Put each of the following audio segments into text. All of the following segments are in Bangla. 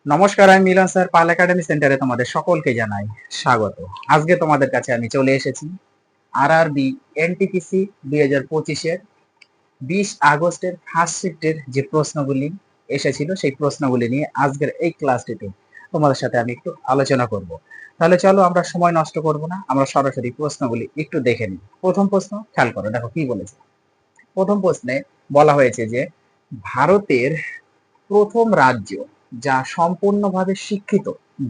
নমস্কার, আমি মিলন স্যার। পাল একাডেমি সেন্টারে তোমাদের সকলকে জানাই স্বাগত। আজকে তোমাদের কাছে আমি চলে এসেছি আরআরবি এনটিপিসি 2025-এর 20 আগস্টের ফার্স্ট শিফটের যে প্রশ্নগুলি এসেছিল সেই প্রশ্নগুলি নিয়ে আজকের এই ক্লাসটিতে তোমাদের সাথে আমি একটু আলোচনা করব। তাহলে চলো আমরা সময় নষ্ট করব না, আমরা সরাসরি প্রশ্নগুলি একটু দেখে নিই। প্রথম প্রশ্ন খেয়াল করো, দেখো কি বলেছে। প্রথম প্রশ্নে বলা হয়েছে যে ভারতের প্রথম রাজ্য যা সম্পূর্ণভাবে শিক্ষিত,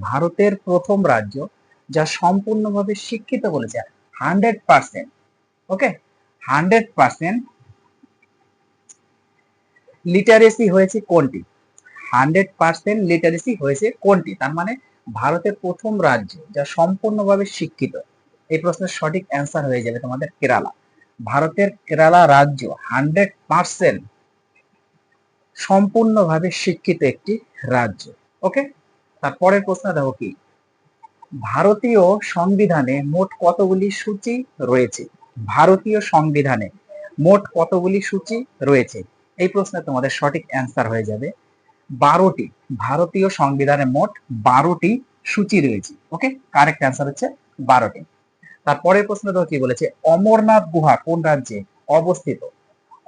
ভারতের প্রথম রাজ্য যা সম্পূর্ণভাবে শিক্ষিত বলেছে 100%। ওকে, 100% লিটারেসি হয়েছে কোনটি? 100% লিটারেসি হয়েছে কোনটি? তার মানে ভারতের প্রথম রাজ্য যা সম্পূর্ণভাবে শিক্ষিত। এই প্রশ্নের সঠিক অ্যান্সার হয়ে যাবে তোমাদের কেরালা। ভারতের কেরালা রাজ্য 100% সম্পূর্ণভাবে শিক্ষিত একটি রাজ্য। ওকে, তারপরের প্রশ্ন দেখো কি, ভারতীয় সংবিধানে মোট কতগুলি সূচি রয়েছে? ভারতীয় সংবিধানে মোট কতগুলি সূচি রয়েছে? এই প্রশ্নে তোমাদের সঠিক অ্যান্সার হয়ে যাবে 12টি। ভারতীয় সংবিধানে মোট 12টি সূচি রয়েছে। ওকে, কারেক্ট অ্যান্সার হচ্ছে 12টি। তারপরের প্রশ্ন দেখো কি বলেছে, অমরনাথ গুহা কোন রাজ্যে অবস্থিত?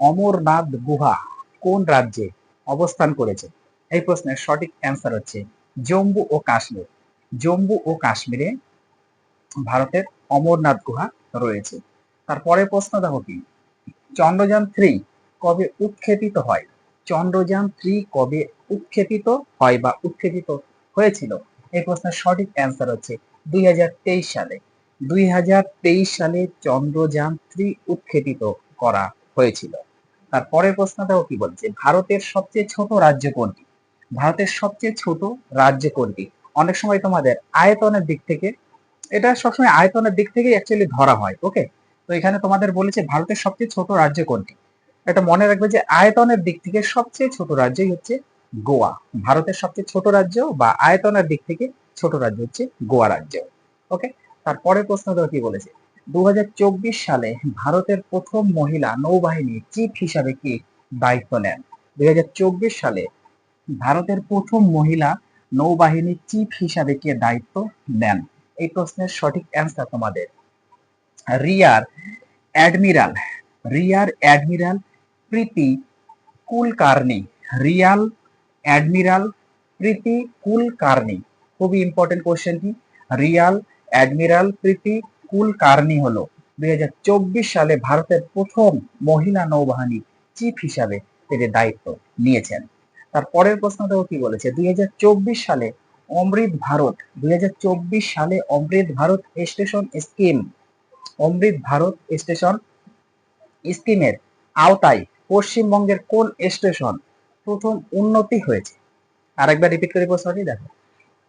অমরনাথ গুহা কোন রাজ্যে অবস্থান করেছে? এই প্রশ্নের সঠিক অ্যান্সার হচ্ছে জম্মু ও কাশ্মীর। জম্মু ও কাশ্মীরে ভারতের অমরনাথ গুহা রয়েছে। তারপরে প্রশ্ন দেখো কি, চন্দ্রযান 3 কবে উৎক্ষেপিত হয়? চন্দ্রযান 3 কবে উৎক্ষেপিত হয় বা উৎক্ষেপিত হয়েছিল? এই প্রশ্নের সঠিক অ্যান্সার হচ্ছে 2023 সালে। 2023 সালে চন্দ্রযান 3 উৎক্ষেপিত করা হয়েছিল। তারপরের প্রশ্নটাও কি বলছে, ভারতের সবচেয়ে ছোট রাজ্য কোনটি? ভারতের সবচেয়ে ছোট রাজ্য কোনটি? অনেক সময় তোমাদের আয়তনের দিক থেকে, এটা সবসময় আয়তনের দিক থেকে অ্যাকচুয়ালি ধরা হয়। ওকে, তো এখানে তোমাদের বলেছে ভারতের সবচেয়ে ছোট রাজ্য কোনটি। এটা মনে রাখবে যে আয়তনের দিক থেকে সবচেয়ে ছোট রাজ্যই হচ্ছে গোয়া। ভারতের সবচেয়ে ছোট রাজ্য বা আয়তনের দিক থেকে ছোট রাজ্য হচ্ছে গোয়া রাজ্য। ওকে, তারপরে প্রশ্নটা কি বলেছে, 2024 সালে ভারতের প্রথম মহিলা নৌবাহিনী চিফ হিসাবে কি দায়িত্ব নেন? 2024 সালে ভারতের প্রথম মহিলা নৌবাহিনী চিফ হিসাবে কে দায়িত্ব নেন? এই প্রশ্নের সঠিক অ্যান্সার তোমাদের রিয়ার অ্যাডমিরাল, রিয়ার অ্যাডমিরাল প্রীতি কুলকার্নি। রিয়াল অ্যাডমিরাল প্রীতি কুলকার্নি। খুবই ইম্পর্টেন্ট কোশ্চেনটি। রিয়াল অ্যাডমিরাল প্রীতি কুলকার্নি হলো 2024 সালে ভারতের প্রথম মহিলা নৌবাহিনী চিফ হিসাবে তিনি দায়িত্ব নিয়েছেন। তার পরের প্রশ্নটাও কি বলেছে, 2024 সালে অমৃত ভারত, 2024 সালে অমৃত ভারত স্টেশন স্কিম, অমৃত ভারত স্টেশন স্কিমের আওতায় পশ্চিমবঙ্গের কোন স্টেশন প্রথম উন্নতি হয়েছে? আরেকবার রিপিট করে প্রশ্নটি দেখো।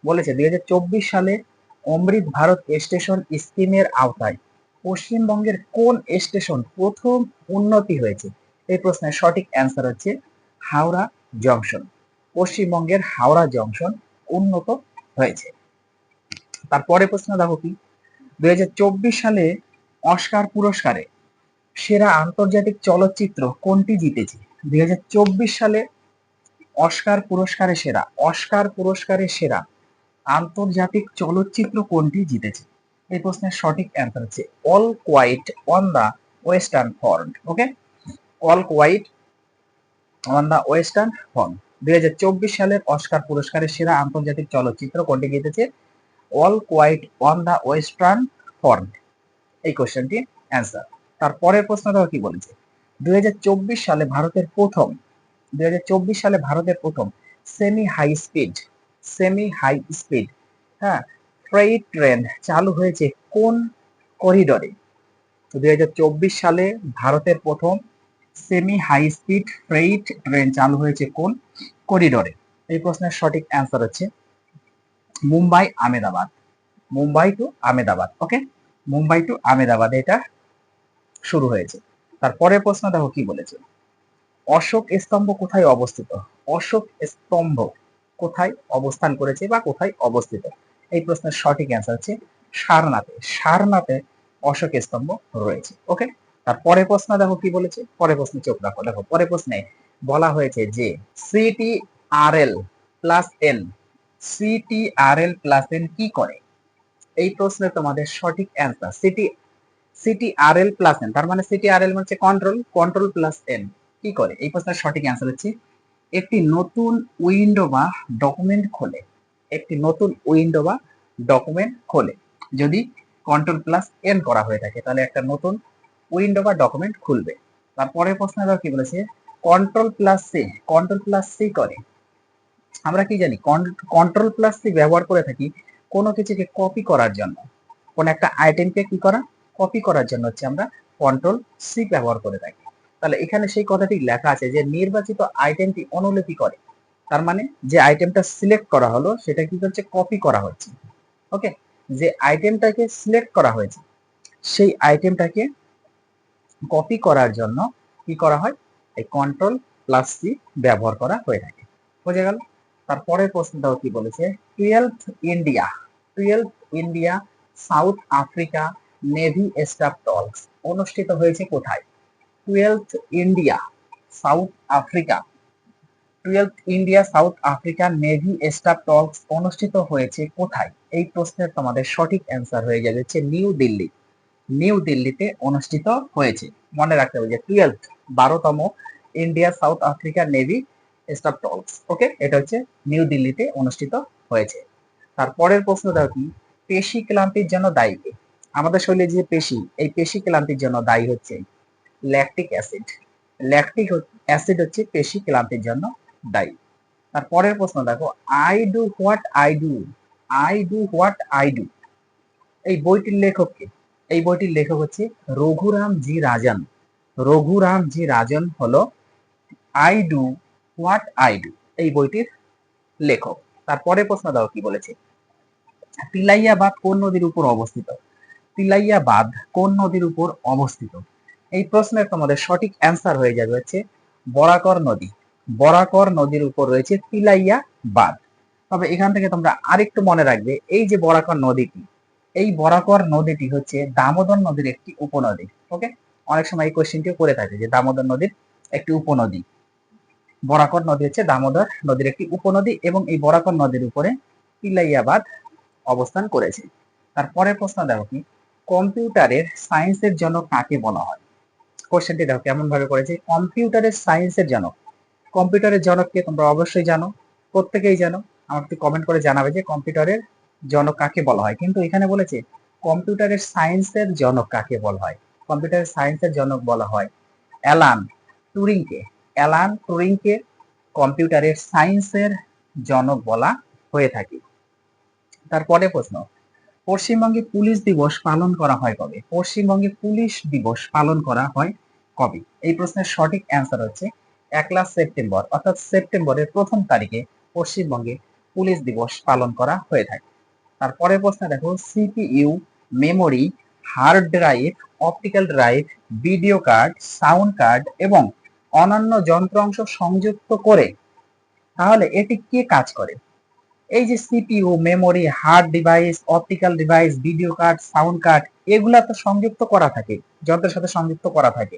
বলেছে 2024 সালে অমৃত ভারত স্টেশন স্কিমের আওতায় পশ্চিমবঙ্গের কোন স্টেশন প্রথম উন্নতি হয়েছে? এই প্রশ্নের সঠিক অ্যান্সার হচ্ছে হাওড়া জংশন। পশ্চিমবঙ্গের হাওড়া জংশন উন্নত হয়েছে। তারপরে প্রশ্ন দেখো কি, 2024 সালে অস্কার পুরস্কারে সেরা আন্তর্জাতিক চলচ্চিত্র কোনটি জিতেছে? 2024 সালে অস্কার পুরস্কারে সেরা আন্তর্জাতিক চলচ্চিত্র কোনটি জিতেছে? এই প্রশ্নের সঠিক অ্যান্সার হচ্ছে All Quiet on the Western Front. Okay, All Quiet on the Western Front. 2024 সালের অস্কার পুরস্কারের সেরা আন্তর্জাতিক চলচ্চিত্র কোনটি জিতেছে? All Quiet on the Western Front. এই কোশ্চেনটি অ্যান্সার। তারপরের প্রশ্নটা কি বলেছে, 2024 সালে ভারতের প্রথম 2024 সালে ভারতের প্রথম semi high speed, semi high speed, হ্যাঁ, ফ্রেইট ট্রেন চালু হয়েছে কোন করিডোরে? 2024 সালে ভারতের প্রথম semi high speed freight train চালু হয়েছে কোন করিডোরে? এই প্রশ্নের সঠিক অ্যান্সার হচ্ছে Mumbai Ahmedabad. Mumbai to Ahmedabad. Okay, Mumbai to Ahmedabad এটা শুরু হয়েছে। তারপরের প্রশ্ন দেখো কি বলেছে, অশোক স্তম্ভ কোথায় অবস্থিত? অশোক স্তম্ভ কোথায় অবস্থান করেছে বা কোথায় অবস্থিত? এই প্রশ্নের সঠিক অ্যান্সার হচ্ছে সারনাথে। সারনাথে অশোক স্তম্ভ রয়েছে। ওকে, তারপরে প্রশ্ন দেখো কি বলেছে, পরের প্রশ্নে চোখ রাখো। দেখো পরের প্রশ্নে বলা হয়েছে যে Ctrl plus N CTRL plus N কি করে? এই প্রশ্নে তোমাদের সঠিক অ্যান্সার CTRL প্লাস এন, তার মানে CTRL হচ্ছে কন্ট্রোল প্লাস এন কি করে? এই প্রশ্নের সঠিক অ্যান্সার হচ্ছে একটি নতুন উইন্ডো বা ডকুমেন্ট খোলে। একটি নতুন উইন্ডো বা ডকুমেন্ট খোলে যদি কন্ট্রোল প্লাস এন করা হয়ে থাকে, তাহলে একটা নতুন উইন্ডো বা ডকুমেন্ট খুলবে। তারপরের প্রশ্ন কি বলেছে? কন্ট্রোল প্লাস সি করে। আমরা কি জানি কন্ট্রোল প্লাস সি ব্যবহার করে থাকি কোনো কিছুকে কপি করার জন্য, কোন একটা আইটেমকে কি করা, কপি করার জন্য হচ্ছে আমরা কন্ট্রোল সি ব্যবহার করে থাকি। তাহলে এখানে সেই কথাটি লেখা আছে যে নির্বাচিত আইটেমটি অনুলিপি করে, তার মানে যে আইটেমটা সিলেক্ট করা হলো সেটা কি হচ্ছে, কপি করা হচ্ছে। ওকে, যে আইটেমটাকে সিলেক্ট করা হয়েছে সেই আইটেমটাকে কপি করার জন্য কি করা হয়, এই কন্ট্রোল প্লাস সি ব্যবহার করা হয়ে থাকে। বোঝা গেল? তারপরের প্রশ্নটাও কি বলেছে? Twelve India South Africa navy staff talks অনুষ্ঠিত হয়েছে কোথায়? Twelve India South Africa navy staff talks অনুষ্ঠিত হয়েছে কোথায়? এই প্রশ্নের তোমাদের সঠিক অ্যান্সার হয়ে যাবে হচ্ছে নিউ দিল্লিতে অনুষ্ঠিত হয়েছে। মনে রাখতে হবে যে 12তম India South Africa navy staff talks, okay, এটা হচ্ছে নিউ দিল্লিতে অনুষ্ঠিত হয়েছে। তারপরের প্রশ্নটা কি? পেশি ক্লান্তির জন্য দায়ী কে? আমাদের শরীরে যে পেশি, এই পেশি ক্লান্তির জন্য দায়ী হচ্ছে ল্যাকটিক অ্যাসিড। ল্যাকটিক অ্যাসিড হচ্ছে পেশি ক্লান্তির জন্য দায়ী। তারপরের প্রশ্ন দেখো, আই ডু এই বইটির লেখক কে? এই বইটির লেখক হচ্ছে রঘুরাম জি রাজন হলো আই ডু এই বইটির লেখক। তারপরে প্রশ্ন দাও কি বলেছে? তিলাইয়া বাঁধ কোন নদীর উপর অবস্থিত? তিলাইয়া বাঁধ কোন নদীর উপর অবস্থিত? এই প্রশ্নের তোমাদের সঠিক অ্যান্সার হয়ে যাবে হচ্ছে বরাকর নদীর উপর রয়েছে তিলাইয়া বাঁধ। তবে এখান থেকে তোমরা আরেকটু মনে রাখবে, এই যে বরাকর নদীটি হচ্ছে দামোদর নদীর একটি উপনদী। ওকে, অনেক সময় এই কোশ্চেনটিও করে থাকে যে দামোদর নদীর একটি উপনদী। বরাকর নদী হচ্ছে দামোদর নদীর একটি উপনদী এবং এই বরাকর নদীর উপরে তিলাইয়া বাঁধ অবস্থান করেছে। তারপরের প্রশ্ন দেখো কি? কম্পিউটারের সায়েন্সের জনক কাকে বলা হয়? কোশ্চেনটি দেখো কেমন ভাবে করেছে। কম্পিউটারের সায়েন্সের জনক, কম্পিউটারের জনককে তোমরা অবশ্যই জানো, প্রত্যেকেই জানো। আমাকে কমেন্ট করে জানাবে যে কম্পিউটারের জনক কাকে বলা হয়। কিন্তু এখানে বলেছে কম্পিউটারের সায়েন্সের জনক কাকে বলা হয়। কম্পিউটারের সায়েন্সের জনক বলা হয় অ্যালান টুরিংকে। অ্যালান টুরিংকে কম্পিউটারের সায়েন্সের জনক বলা হয়ে থাকে। তারপরে প্রশ্ন, পশ্চিমবঙ্গে পুলিশ দিবস পালন করা হয় কবে? পশ্চিমবঙ্গে পুলিশ দিবস পালন করা হয় কবে? এই প্রশ্নের সঠিক অ্যান্সার হচ্ছে 1 সেপ্টেম্বর, অর্থাৎ সেপ্টেম্বরের 1 তারিখে পশ্চিমবঙ্গে পুলিশ দিবস পালন করা হয়ে থাকে। তারপরে প্রশ্ন দেখো, CPU, memory, hard drive, optical drive, video card, sound card এবং অন্যান্য যন্ত্রাংশ সংযুক্ত করে তাহলে এটি কে কাজ করে? এই যে CPU, memory, hard device, optical device, video card, sound card, এগুলা তো সংযুক্ত করা থাকে, যন্ত্রের সাথে সংযুক্ত করা থাকে,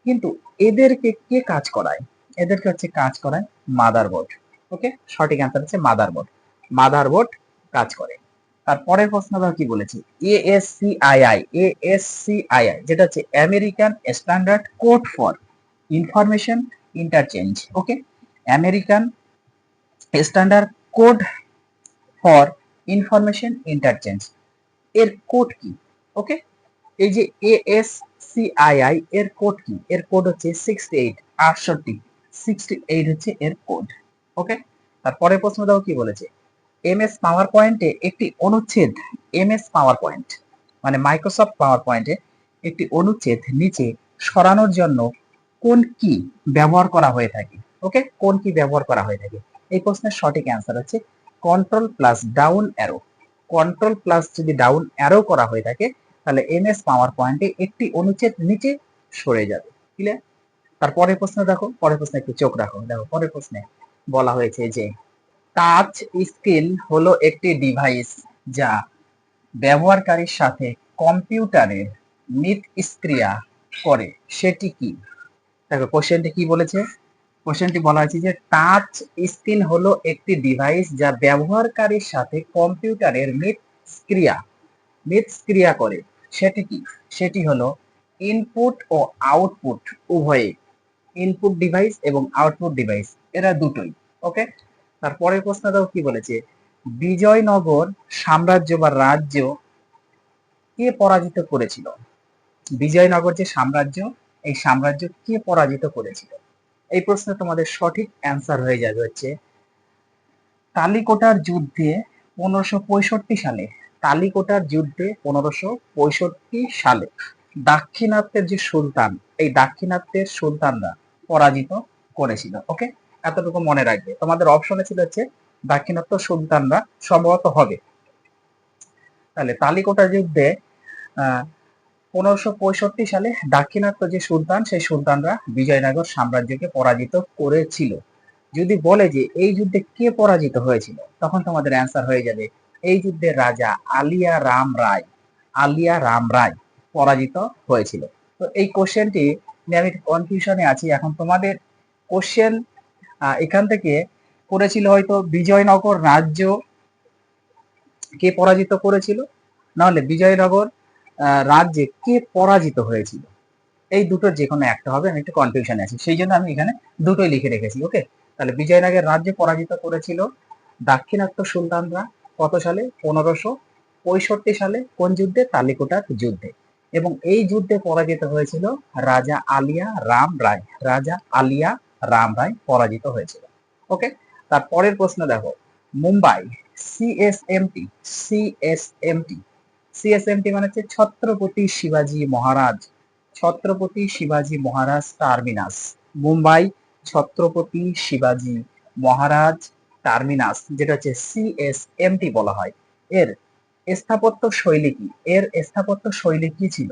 কিন্তু এদেরকে কে কাজ করায়? এদেরকে হচ্ছে কাজ করায় মাদারবোর্ড। ওকে, সঠিক অ্যান্সার হচ্ছে মাদারবোর্ড কাজ করে। তারপরের প্রশ্নটা কি বলেছি? এএসসিআইআই যেটা হচ্ছে American standard code for information interchange. Okay, American standard code for information interchange এর কোড কি? ওকে, এই যে এএসসিআইআই এর কোড কি? এর কোড হচ্ছে 68 হচ্ছে এর কোড। ওকে, তারপরে প্রশ্ন দাও কি বলেছে? এমএস পাওয়ার পয়েন্টে একটি অনুচ্ছেদ, এমএস পাওয়ার পয়েন্ট মানে মাইক্রোসফট পাওয়ার পয়েন্টে একটি অনুচ্ছেদ নিচে সরানোর জন্য কোন কি ব্যবহার করা হয়ে থাকে? ওকে, কোন কি ব্যবহার করা হয়ে থাকে? এই প্রশ্নের সঠিক অ্যান্সার হচ্ছে control plus down arrow. Control plus যদি ডাউন অ্যারো করা হয়ে থাকে তাহলে এমএস পাওয়ার পয়েন্টে একটি অনুচ্ছেদ নিচে সরে যাবে। ক্লিয়ার? তারপরে প্রশ্ন দেখো, পরের প্রশ্নে একটু চোখ রাখো। দেখো পরের প্রশ্নে বলা হয়েছে যে টাচ স্ক্রিন হলো একটি ডিভাইস যা ব্যবহারকারীর সাথে কম্পিউটারের মিথস্ক্রিয়া করে, সেটি কি? দেখো কোশ্চেনটি কি বলেছে? কোশ্চেনটি বলা হয়েছে যে টাচ স্ক্রিন হলো একটি ডিভাইস যা ব্যবহারকারীর সাথে কম্পিউটারের মিথস্ক্রিয়া করে। সেটি কি? সেটি হলো ইনপুট ও আউটপুট উভয়ে, ইনপুট ডিভাইস এবং আউটপুট ডিভাইস এরা দুটোই। ওকে, তারপরের প্রশ্নটাও কি বলেছে, বিজয়নগর সাম্রাজ্য বা রাজ্য কে পরাজিত করেছিল? বিজয়নগর যে সাম্রাজ্য, এই সাম্রাজ্য কে পরাজিত করেছিল? এই প্রশ্নে তোমাদের সঠিক অ্যান্সার হয়ে যাবে হচ্ছে তালিকোটার যুদ্ধে 1565 সালে। তালিকোটার যুদ্ধে 1565 সালে দাক্ষিণাত্যের যে সুলতান, এই দাক্ষিণাত্যের সুলতানরা পরাজিত করেছিল। ওকে, এতটুকু মনে রাখবে। তোমাদের অপশনে ছিল হচ্ছে দাক্ষিণাত্য সুলতানরা সম্ভবত হবে। তাহলে তালিকোটার যুদ্ধে 1565 সালে দাক্ষিণাত্য যে সুলতান, সেই সুলতানরা বিজয়নগর সাম্রাজ্যকে পরাজিত করেছিল। যদি বলে যে এই যুদ্ধে কে পরাজিত হয়েছিল, তখন তোমাদের অ্যান্সার হয়ে যাবে এই যুদ্ধের রাজা আলিয়া রাম রায় পরাজিত হয়েছিল। তো এই কোশ্চেনটি নিয়ে আমি কনফিউশনে আছি। এখন তোমাদের কোশ্চেন এখান থেকে করেছিল হয়তো বিজয়নগর রাজ্য কে পরাজিত করেছিল, নাহলে বিজয়নগর রাজ্যে কে পরাজিত হয়েছিল, এই দুটোর যে কোনো একটা হবে। আমি একটু কনফিউশনে আছি, সেই জন্য আমি এখানে দুটোই লিখে রেখেছি। ওকে, তাহলে বিজয়নগর রাজ্য পরাজিত করেছিল দাক্ষিণাত্য সুলতানরা কত সালে? 1565 সালে। কোন যুদ্ধে? তালিকোটার যুদ্ধে। এবং এই যুদ্ধে পরাজিত হয়েছিল রাজা আলিয়া রাম রায় পরাজিত হয়েছিল। ওকে, তার পরের প্রশ্ন দেখো, মুম্বাই সিএসএমটি সিএসএমটি সিএসএমটি মানে হচ্ছে ছত্রপতি শিবাজি মহারাজ টার্মিনাস। মুম্বাই ছত্রপতি শিবাজি মহারাজ টার্মিনাস, যেটা হচ্ছে সিএসএমটি বলা হয়, এর স্থাপত্য শৈলী কি? কি ছিল?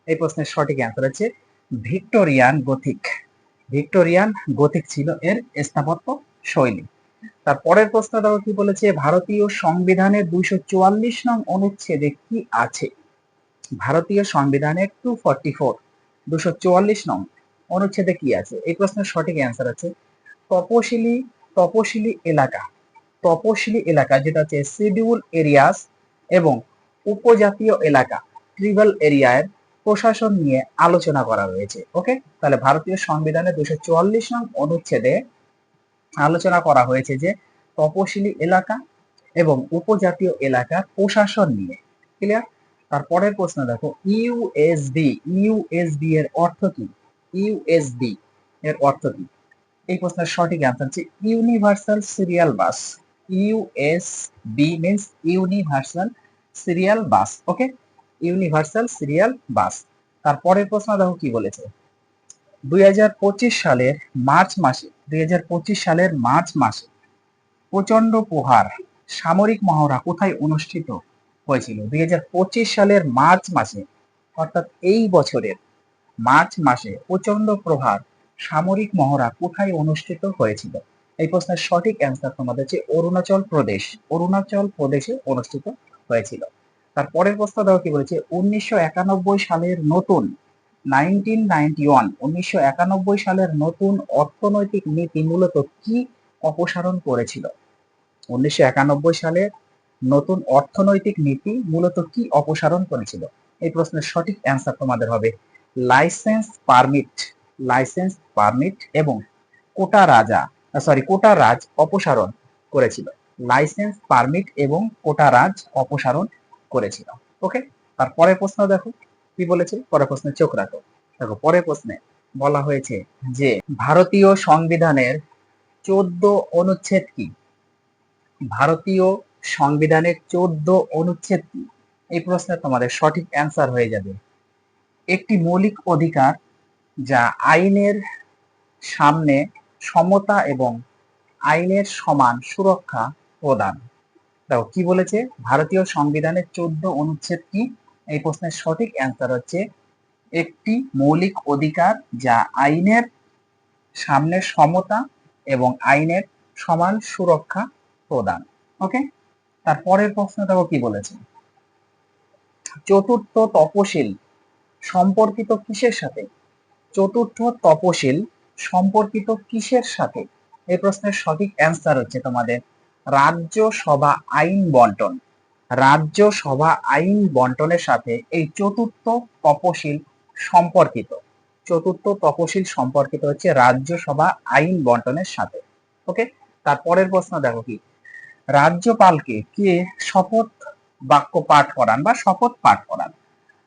এই প্রশ্নের সঠিক অ্যান্সার হচ্ছে ভিক্টোরিয়ান গথিক ছিল এর স্থাপত্য শৈলী। তার পরের প্রশ্ন দেখো কি বলেছে, ভারতীয় সংবিধানের 244 নং অনুচ্ছেদে কি আছে? ভারতীয় সংবিধানের 244 নং অনুচ্ছেদে কি আছে? এই প্রশ্নের সঠিক অ্যান্সার আছে তপশিলি এলাকা যেটা হচ্ছে শিডিউল এরিয়াস এবং উপজাতীয় এলাকা ট্রিবাল এরিয়ার প্রশাসন নিয়ে আলোচনা করা রয়েছে। ওকে, তাহলে ভারতীয় সংবিধানের 244 নং অনুচ্ছেদে আলোচনা করা হয়েছে যে তপশিলি এলাকা এবং উপজাতীয় এলাকার প্রশাসন নিয়ে। ক্লিয়ার? তারপরের প্রশ্ন দেখো, ইউএসবি এর অর্থ কি? ইউএসবি এর অর্থ কি? এই প্রশ্নের সঠিক অ্যান্সার হচ্ছে universal serial bus. USB means universal serial bus. Okay, universal serial bus. তারপরের প্রশ্ন দেখো কি বলেছে, 2025 সালের মার্চ মাসে প্রচন্ড প্রহার সামরিক মহড়া কোথায় অনুষ্ঠিত হয়েছিল? 2025 সালের মার্চ মাসে, অর্থাৎ এই বছরের মার্চ মাসে প্রচন্ড প্রহার সামরিক মহড়া কোথায় অনুষ্ঠিত হয়েছিল? এই প্রশ্নের সঠিক অ্যান্সার তোমাদের হচ্ছে অরুণাচল প্রদেশে অনুষ্ঠিত হয়েছিল। তারপরের প্রশ্ন দেখো কি বলেছে, 1991 সালের নতুন 1991 সালের নতুন অর্থনৈতিক নীতি মূলত কি অপসারণ করেছিল? 1991 সালের নতুন অর্থনৈতিক নীতি মূলত কি অপসারণ করেছিল? এই প্রশ্নের সঠিক অ্যান্সার তোমাদের হবে লাইসেন্স পারমিট এবং কোটা রাজ অপসারণ করেছিল। লাইসেন্স পারমিট এবং কোটা রাজ অপসারণ করেছিল। ওকে, তারপরের প্রশ্ন দেখো কি বলেছে, পরের প্রশ্নে চোখ রাখো। দেখো, পরের প্রশ্নে বলা হয়েছে যে ভারতীয় সংবিধানের 14 অনুচ্ছেদ কি? ভারতীয় সংবিধানের 14 অনুচ্ছেদ কি? এই প্রশ্নে তোমাদের সঠিক অ্যান্সার হয়ে যাবে একটি মৌলিক অধিকার যা আইনের সামনে সমতা এবং আইনের সমান সুরক্ষা প্রদান। দেখো কি বলেছে, ভারতীয় সংবিধানের 14 অনুচ্ছেদ কি? এই প্রশ্নের সঠিক অ্যান্সার হচ্ছে একটি মৌলিক অধিকার যা আইনের সামনে সমতা এবং আইনের সমান সুরক্ষা প্রদান। ওকে, তারপরের প্রশ্ন দেখো কি বলেছে, চতুর্থ তপশিল সম্পর্কিত কিসের সাথে? চতুর্থ তপশিল সম্পর্কিত কিসের সাথে? এই প্রশ্নের সঠিক অ্যান্সার হচ্ছে তোমাদের রাজ্যসভা আইন বন্টন। রাজ্যসভা আইন বন্টনের সাথে এই চতুর্থ তপশিল সম্পর্কিত। চতুর্থ তপশিল সম্পর্কিত হচ্ছে রাজ্যসভা আইন বন্টনের সাথে। ওকে, তারপরের প্রশ্ন দেখো কি, রাজ্যপালকে কে শপথ বাক্য পাঠ করান বা শপথ পাঠ করান?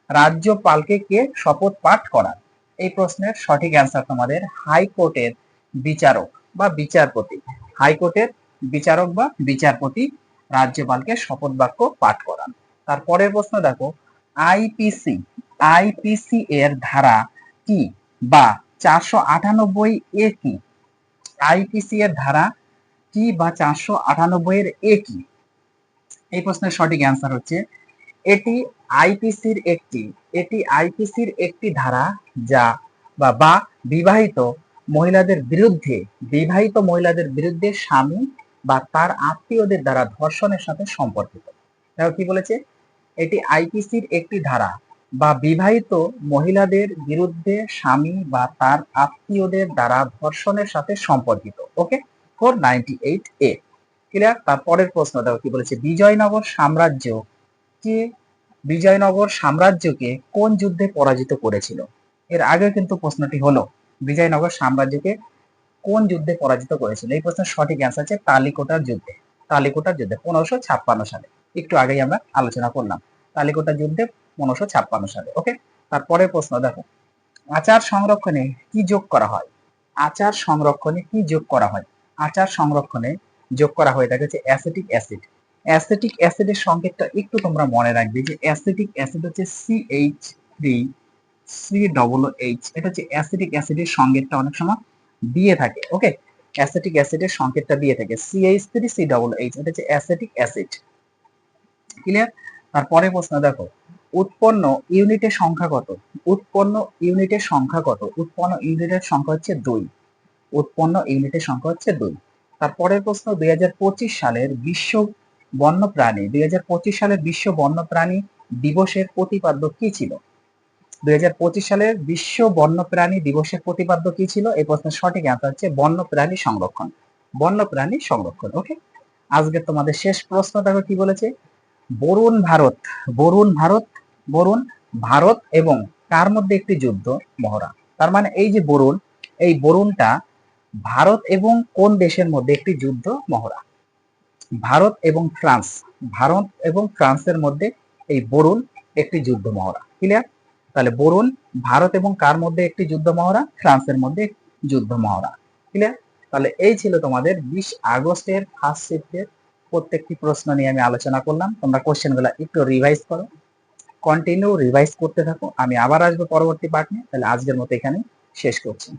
রাজ্যপালকে কে শপথ পাঠ করান? এই প্রশ্নের সঠিক অ্যান্সার তোমাদের হাইকোর্টের বিচারক বা বিচারপতি। হাইকোর্টের বিচারক বা বিচারপতি রাজ্যপালকে শপথ বাক্য পাঠ করান। তারপরের প্রশ্ন দেখো, আইপিসি আইপিসি এর ধারা কি বা 498 এ কি? আইপিসি এর ধারা কি বা 498 এর এ কি? এই প্রশ্নের সঠিক অ্যান্সার হচ্ছে এটি আইপিসির একটি ধারা যা বা বিবাহিত মহিলাদের বিরুদ্ধে স্বামী বা তার আত্মীয়দের দ্বারা ধর্ষণের সাথে সম্পর্কিত। দেখো কি বলেছে, এটি আইপিসির একটি ধারা বা বিবাহিত মহিলাদের বিরুদ্ধে স্বামী বা তার আত্মীয়দের দ্বারা ধর্ষণের সাথে সম্পর্কিত। ওকে, 498 এ ক্লিয়ার। তারপরের প্রশ্ন দেখো কি বলেছে, বিজয়নগর সাম্রাজ্যকে কোন যুদ্ধে পরাজিত করেছিল? এর আগে কিন্তু প্রশ্নটি হলো বিজয়নগর সাম্রাজ্যকে কোন যুদ্ধে পরাজিত করেছিল? এই প্রশ্নের সঠিক অ্যান্সার হচ্ছে তালিকোটার যুদ্ধে। 1556 সালে, একটু আগেই আমরা আলোচনা করলাম তালিকোটার যুদ্ধে 1556 সালে। ওকে, তারপরের প্রশ্ন দেখো, আচার সংরক্ষণে কি যোগ করা হয়? আচার সংরক্ষণে কি যোগ করা হয়? আচার সংরক্ষণে যোগ করা হয়ে থাকে হচ্ছে অ্যাসিটিক অ্যাসিড। অ্যাসিটিক অ্যাসিডের সংকেতটা একটু তোমরা মনে রাখবে যে অ্যাসিটিক অ্যাসিড হচ্ছে CH3COOH। এটা হচ্ছে অ্যাসিটিক অ্যাসিডের সংকেতটা অনেক সময় দিয়ে থাকে। ওকে, অ্যাসিটিক অ্যাসিডের সংকেতটা দিয়ে থাকে CH3COOH, এটা হচ্ছে অ্যাসিটিক অ্যাসিড। ক্লিয়ার। তারপরে প্রশ্ন দেখো, উৎপন্ন ইউনিটের সংখ্যা কত? উৎপন্ন ইউনিটের সংখ্যা কত? উৎপন্ন ইউনিটের সংখ্যা হচ্ছে 2। উৎপন্ন ইউনিটের সংখ্যা হচ্ছে 2। তারপরের প্রশ্ন, 2025 সালের বিশ্ব বন্যপ্রাণী দিবসের প্রতিপাদ্য কি ছিল? 2025 সালের বিশ্ব বন্যপ্রাণী দিবসের প্রতিপাদ্য কি ছিল? এই প্রশ্নের সঠিক অ্যান্সার হচ্ছে বন্যপ্রাণী সংরক্ষণ। বন্যপ্রাণী সংরক্ষণ। ওকে, আজকে তোমাদের শেষ প্রশ্ন দেখো কি বলেছে, বরুণ ভারত এবং কার মধ্যে একটি যুদ্ধ মহড়া? তার মানে এই যে এই বরুণটা ভারত এবং কোন দেশের মধ্যে একটি যুদ্ধ মহড়া? ভারত এবং ফ্রান্সের মধ্যে এই বরুণ একটি যুদ্ধ মহড়া। ক্লিয়ার। তাহলে বরুণ ভারত এবং কার মধ্যে একটি যুদ্ধ মহড়া? ফ্রান্সের মধ্যে যুদ্ধ মহড়া। ক্লিয়ার। তাহলে এই ছিল তোমাদের 20 আগস্টের ফার্স্ট শিফটের প্রত্যেকটি প্রশ্ন নিয়ে আমি আলোচনা করলাম। তোমরা কোশ্চেনগুলো একটু রিভাইজ করো, কন্টিনিউ রিভাইজ করতে থাকো। আমি আবার আসবো পরবর্তী পার্ট নিয়ে। তাহলে আজকের মতো এখানে শেষ করছি।